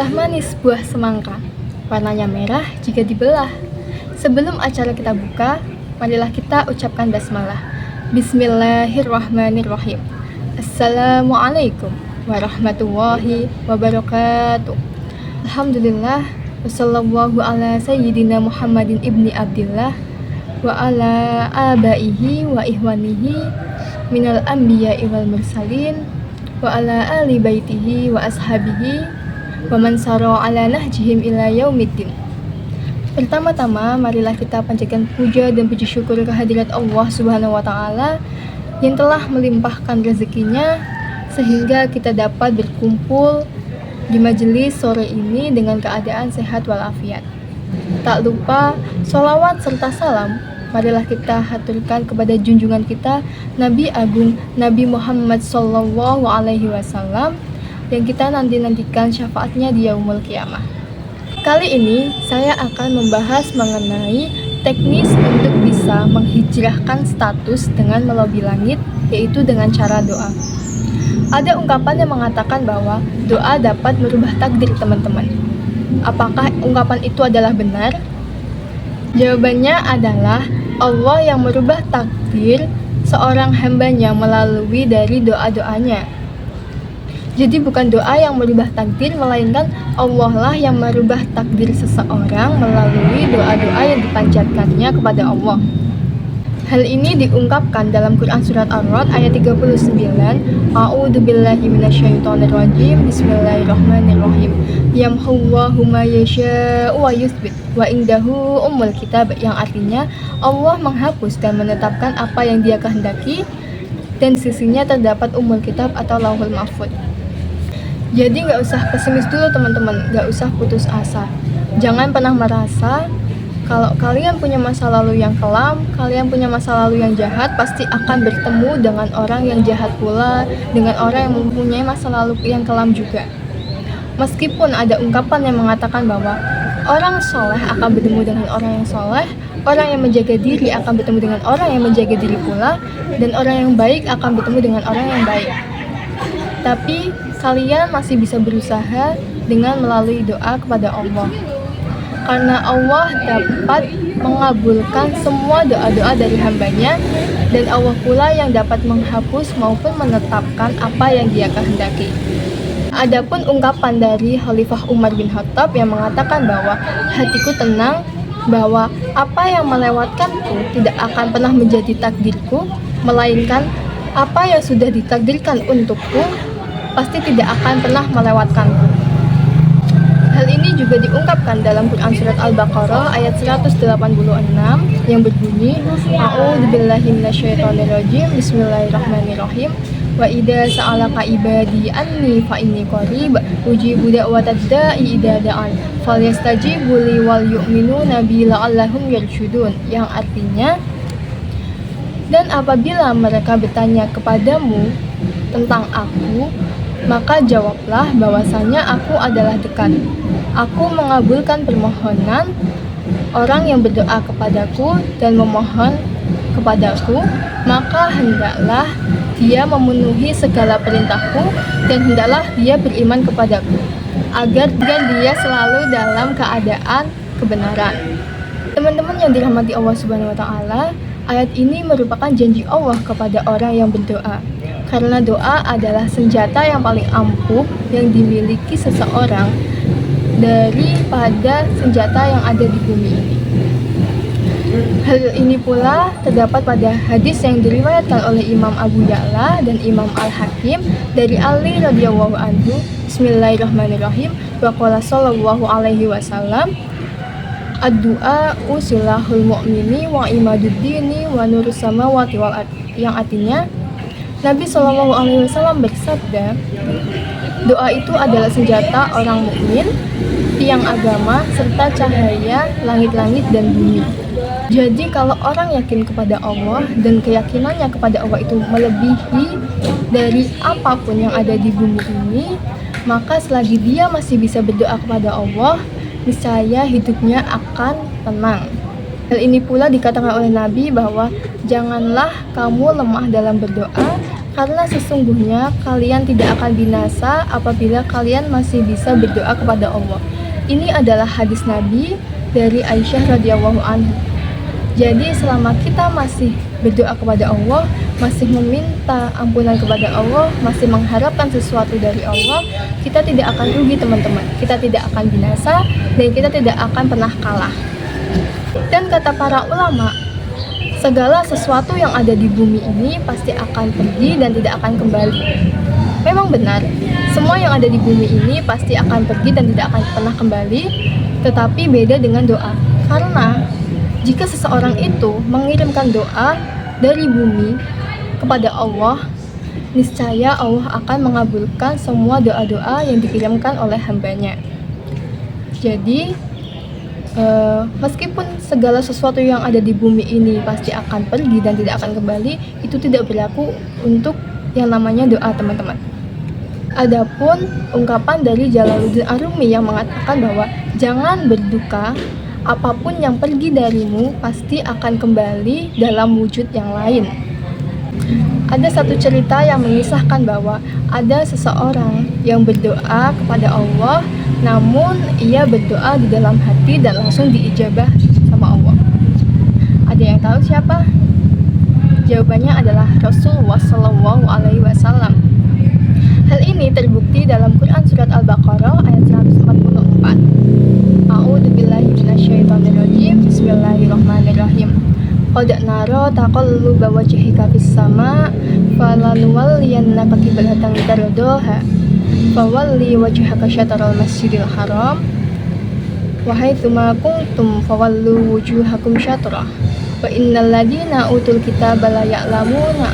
Inilah manis buah semangka, warnanya merah jika dibelah. Sebelum acara kita buka, marilah kita ucapkan basmalah. Bismillahirrahmanirrahim. Assalamualaikum warahmatullahi wabarakatuh. Alhamdulillah, wassallallahu ala sayyidina Muhammadin ibni Abdillah wa ala abaihi wa ihwanihi minal anbiya'i wal mursalin wa ala ali baitihi wa ashabihi wa man sara ala nahjihim ila yaumiddin. Pertama-tama, marilah kita panjatkan puja dan puji syukur kehadirat Allah Subhanahu wa taala yang telah melimpahkan rezekinya sehingga kita dapat berkumpul di majelis sore ini dengan keadaan sehat walafiat. Tak lupa sholawat serta salam marilah kita haturkan kepada junjungan kita Nabi Agung Nabi Muhammad Sallallahu Alaihi Wasallam yang kita nantikan syafaatnya di yaumul qiyamah. Kali ini saya akan membahas mengenai teknis untuk bisa menghijrahkan status dengan melobi langit, yaitu dengan cara doa. Ada ungkapan yang mengatakan bahwa doa dapat merubah takdir teman-teman. Apakah ungkapan itu adalah benar? Jawabannya adalah Allah yang merubah takdir seorang hambanya melalui dari doa-doanya. Jadi bukan doa yang merubah takdir, melainkan Allah lah yang merubah takdir seseorang melalui doa-doa yang dipanjatkannya kepada Allah. Hal ini diungkapkan dalam Quran Surat Ar-Ra'd ayat 39. A'udzubillahi minasyaitonirrajim. Bismillahirrahmanirrahim. Yamhullahu ma yasha'u wa yuthbit wa indahu ummul kitab, yang artinya Allah menghapus dan menetapkan apa yang Dia kehendaki dan di sisinya terdapat ummul kitab atau lauhul mahfuz. Jadi nggak usah pesimis dulu teman-teman, nggak usah putus asa. Jangan pernah merasa kalau kalian punya masa lalu yang kelam, kalian punya masa lalu yang jahat, pasti akan bertemu dengan orang yang jahat pula, dengan orang yang mempunyai masa lalu yang kelam juga. Meskipun ada ungkapan yang mengatakan bahwa orang soleh akan bertemu dengan orang yang soleh, orang yang menjaga diri akan bertemu dengan orang yang menjaga diri pula, dan orang yang baik akan bertemu dengan orang yang baik. Tapi kalian masih bisa berusaha dengan melalui doa kepada Allah. Karena Allah dapat mengabulkan semua doa-doa dari hambanya, dan Allah pula yang dapat menghapus maupun menetapkan apa yang Dia kehendaki. Adapun ungkapan dari Khalifah Umar bin Khattab yang mengatakan bahwa hatiku tenang, bahwa apa yang melewatkanku tidak akan pernah menjadi takdirku, melainkan apa yang sudah ditakdirkan untukku pasti tidak akan pernah melewatkanku. Hal ini juga diungkapkan dalam Quran Surat Al-Baqarah ayat 186 yang berbunyi, A'udzubillahi minasyaitonirrajim. Bismillahirrahmanirrahim. Wa idza sa'alaka ibadi anni fa inni qarib ujibu da'watad da'i idza da'an falyastajibu li wal yu'minu nabi la'allahum yarshudun, yang artinya, dan apabila mereka bertanya kepadamu tentang aku, maka jawablah bahwasanya aku adalah dekat. Aku mengabulkan permohonan orang yang berdoa kepadaku dan memohon kepadaku, maka hendaklah dia memenuhi segala perintahku dan hendaklah dia beriman kepadaku, agar dia selalu dalam keadaan kebenaran. Teman-teman yang dirahmati Allah Subhanahu wa taala, ayat ini merupakan janji Allah kepada orang yang berdoa. Karena doa adalah senjata yang paling ampuh yang dimiliki seseorang daripada senjata yang ada di bumi ini. Hal ini pula terdapat pada hadis yang diriwayatkan oleh Imam Abu Ya'la dan Imam Al-Hakim dari Ali radhiyallahu anhu. Bismillahirrahmanirrahim. Wa qala sallallahu alaihi wasallam, ad-du'a usilahul mu'mini wa imaduddini wa nurus samawati wal ard, yang artinya Nabi Shallallahu Alaihi Wasallam bersabda, doa itu adalah senjata orang mukmin, tiang agama, serta cahaya langit-langit dan bumi. Jadi kalau orang yakin kepada Allah dan keyakinannya kepada Allah itu melebihi dari apapun yang ada di bumi ini, maka selagi dia masih bisa berdoa kepada Allah, niscaya hidupnya akan tenang. Hal ini pula dikatakan oleh Nabi bahwa janganlah kamu lemah dalam berdoa, Karena sesungguhnya kalian tidak akan binasa apabila kalian masih bisa berdoa kepada Allah. Ini adalah hadis Nabi dari Aisyah radhiyallahu anha. Jadi selama kita masih berdoa kepada Allah, masih meminta ampunan kepada Allah, masih mengharapkan sesuatu dari Allah, kita tidak akan rugi teman-teman. Kita tidak akan binasa dan kita tidak akan pernah kalah. Dan kata para ulama, segala sesuatu yang ada di bumi ini pasti akan pergi dan tidak akan kembali. Memang benar, semua yang ada di bumi ini pasti akan pergi dan tidak akan pernah kembali, tetapi beda dengan doa. Karena jika seseorang itu mengirimkan doa dari bumi kepada Allah, niscaya Allah akan mengabulkan semua doa-doa yang dikirimkan oleh hambanya. Jadi, meskipun segala sesuatu yang ada di bumi ini pasti akan pergi dan tidak akan kembali, itu tidak berlaku untuk yang namanya doa, teman-teman. Adapun ungkapan dari Jalaluddin Ar-Rumi yang mengatakan bahwa jangan berduka, apapun yang pergi darimu pasti akan kembali dalam wujud yang lain. Ada satu cerita yang mengisahkan bahwa ada seseorang yang berdoa kepada Allah, namun ia berdoa di dalam hati dan langsung diijabah sama Allah. Ada yang tahu siapa? Jawabannya adalah Rasulullah SAW. Hal ini terbukti dalam Quran surat Al-Baqarah ayat 144. A'udzubillahi minasyaitonirrajim. Bismillahirrahmanirrahim. Qad nara taqalluba wajhika fis sama' falanuwalliyannaka qiblatan tardaha fawalli wajhaka syatral masjidil haram wa haitsuma kuntum fawallu wujuhakum syatrah wa innal ladina utul kitaba la ya'lamuna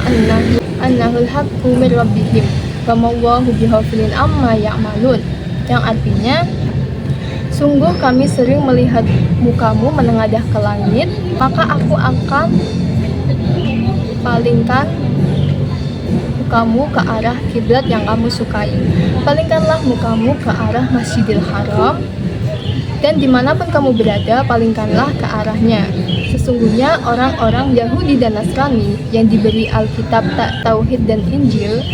annahul haqqu mir rabbihim wa mawallahu bighafilin amma ya'malun, yang artinya sungguh kami sering melihat mukamu menengadah ke langit, maka aku akan palingkan mukamu ke arah kiblat yang kamu sukai. Palingkanlah mukamu ke arah Masjidil Haram, dan dimanapun kamu berada, palingkanlah ke arahnya. Sesungguhnya orang-orang Yahudi dan Nasrani yang diberi Alkitab, Tauhid, dan Injil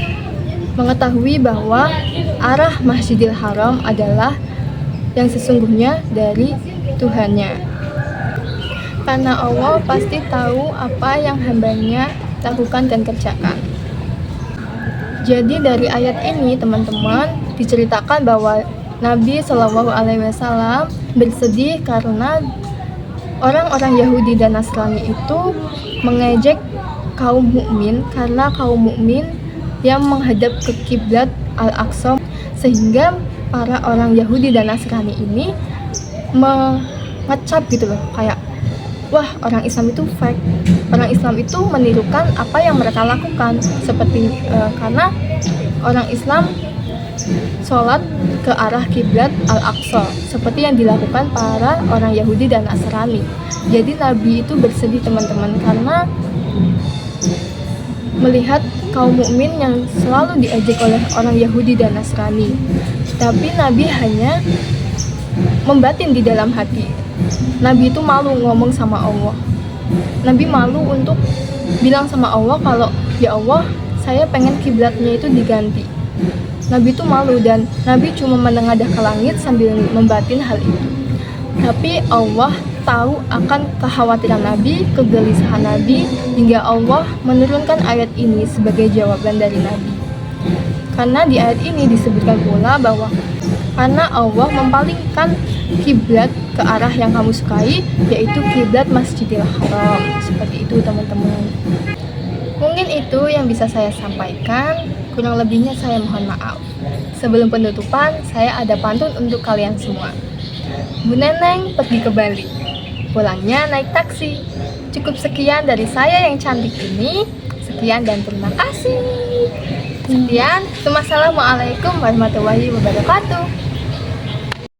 mengetahui bahwa arah Masjidil Haram adalah yang sesungguhnya dari Tuhannya. Karena Allah pasti tahu apa yang hambanya lakukan dan kerjakan. Jadi dari ayat ini teman-teman diceritakan bahwa Nabi Shallallahu Alaihi Wasallam bersedih karena orang-orang Yahudi dan Nasrani itu mengejek kaum mukmin karena kaum mukmin yang menghadap ke kiblat Al-Aqsa, sehingga para orang Yahudi dan Nasrani ini mengecap gitu loh, kayak wah, orang Islam itu fake, orang Islam itu menirukan apa yang mereka lakukan, seperti karena orang Islam sholat ke arah kiblat Al-Aqsa seperti yang dilakukan para orang Yahudi dan Nasrani. Jadi Nabi itu bersedih teman-teman karena melihat kaum mukmin yang selalu diejek oleh orang Yahudi dan Nasrani. Tapi Nabi hanya membatin di dalam hati. Nabi itu malu ngomong sama Allah. Nabi malu untuk bilang sama Allah kalau ya Allah, saya pengen kiblatnya itu diganti. Nabi itu malu dan Nabi cuma menengadah ke langit sambil membatin hal itu. Tapi Allah tahu akan kekhawatiran Nabi, kegelisahan Nabi, hingga Allah menurunkan ayat ini sebagai jawaban dari Nabi. Karena di ayat ini disebutkan pula bahwa karena Allah mempalingkan kiblat ke arah yang kamu sukai, yaitu kiblat Masjidil Haram. Seperti itu teman-teman. Mungkin itu yang bisa saya sampaikan, kurang lebihnya saya mohon maaf. Sebelum penutupan, saya ada pantun untuk kalian semua. Bu Neneng pergi ke Bali, pulangnya naik taksi. Cukup sekian dari saya yang cantik ini. Sekian dan terima kasih. Sekian, Assalamualaikum warahmatullahi wabarakatuh.